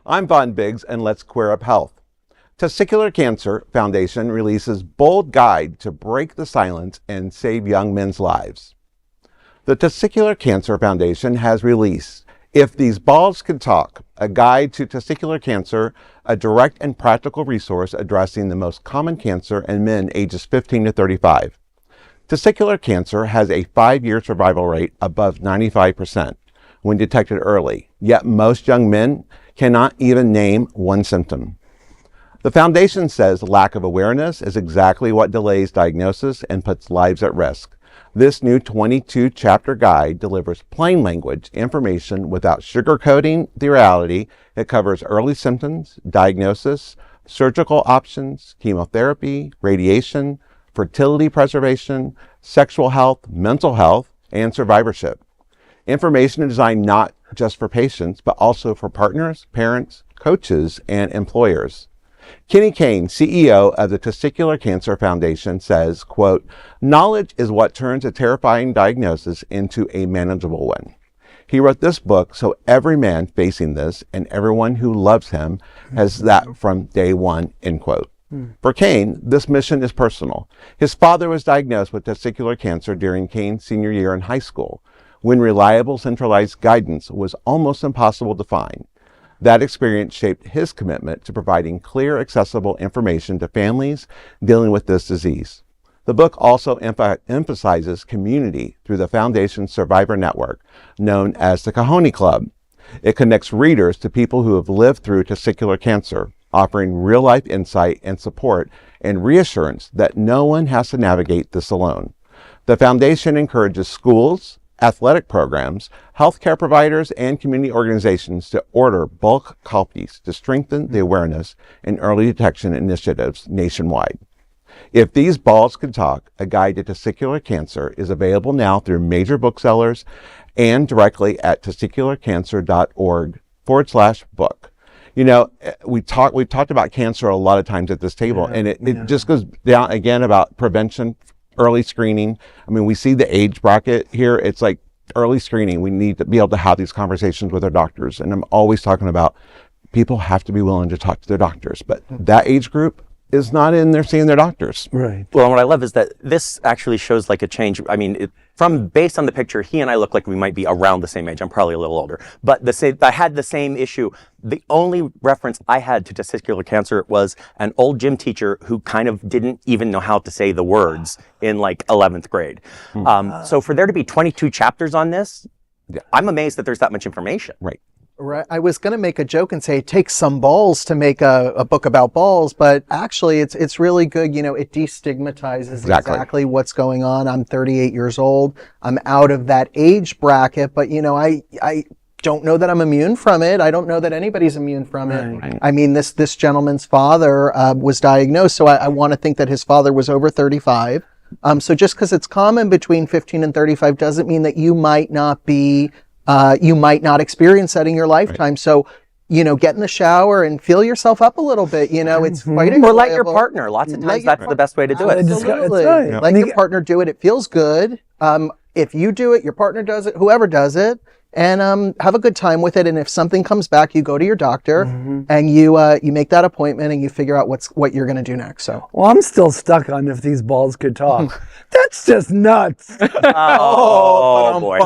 I'm Von Biggs, and let's queer up health. Testicular Cancer Foundation releases bold guide to break the silence and save young men's lives. The Testicular Cancer Foundation has released If These Balls Could Talk, a guide to testicular cancer, a direct and practical resource addressing the most common cancer in men ages 15 to 35. Testicular cancer has a 5-year survival rate above 95% when detected early, yet most young men cannot even name one symptom. The foundation says lack of awareness is exactly what delays diagnosis and puts lives at risk. This new 22-chapter guide delivers plain language information without sugarcoating the reality. It covers early symptoms, diagnosis, surgical options, chemotherapy, radiation, fertility preservation, sexual health, mental health, and survivorship. Information is designed not just for patients, but also for partners, parents, coaches, and employers. Kane, CEO of the Testicular Cancer Foundation, says, quote, "Knowledge is what turns a terrifying diagnosis into a manageable one." He wrote this book so every man facing this and everyone who loves him has that from day one, end quote. For Kane, this mission is personal. His father was diagnosed with testicular cancer during Kane's senior year in high school, when reliable centralized guidance was almost impossible to find. That experience shaped his commitment to providing clear, accessible information to families dealing with this disease. The book also emphasizes community through the Foundation's Survivor Network, known as the Cojone Club. It connects readers to people who have lived through testicular cancer, offering real-life insight and support and reassurance that no one has to navigate this alone. The Foundation encourages schools, athletic programs, healthcare providers, and community organizations to order bulk copies to strengthen the awareness and early detection initiatives nationwide. If These Balls Could Talk, a guide to testicular cancer, is available now through major booksellers and directly at testicularcancer.org/book. You know, we've talked about cancer a lot of times at this table, and it just goes down again about prevention, early screening. I mean, we see the age bracket here. It's like early screening. We need to be able to have these conversations with our doctors. And I'm always talking about people have to be willing to talk to their doctors, but that age group is not in there seeing their doctors. Right. Well, and what I love is that this actually shows like a change. I mean, based on the picture, he and I look like we might be around the same age. I'm probably a little older, but I had the same issue. The only reference I had to testicular cancer was an old gym teacher who kind of didn't even know how to say the words in like 11th grade. So for there to be 22 chapters on this, I'm amazed that there's that much information. Right. Right. I was going to make a joke and say it takes some balls to make a book about balls, but actually it's really good. You know, it destigmatizes exactly what's going on. I'm 38 years old. I'm out of that age bracket, but you know, I don't know that I'm immune from it. I don't know that anybody's immune from it. Right. I mean, this gentleman's father was diagnosed, so I want to think that his father was over 35. So just because it's common between 15 and 35 doesn't mean that you might not be you might not experience that in your lifetime. Right. So, you know, get in the shower and feel yourself up a little bit. You know, it's quite enjoyable. Or let your partner. Lots of times that's the best way to do it. Absolutely. Right. Let your partner do it. It feels good. If you do it, your partner does it, whoever does it, and have a good time with it. And if something comes back, you go to your doctor and you make that appointment and you figure out what you're going to do next. So, well, I'm still stuck on If These Balls Could Talk. That's just nuts. Oh boy!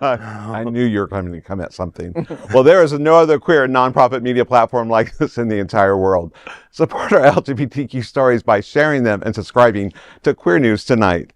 I knew you were going to come at something. Well, there is no other queer nonprofit media platform like this in the entire world. Support our LGBTQ stories by sharing them and subscribing to Queer News Tonight.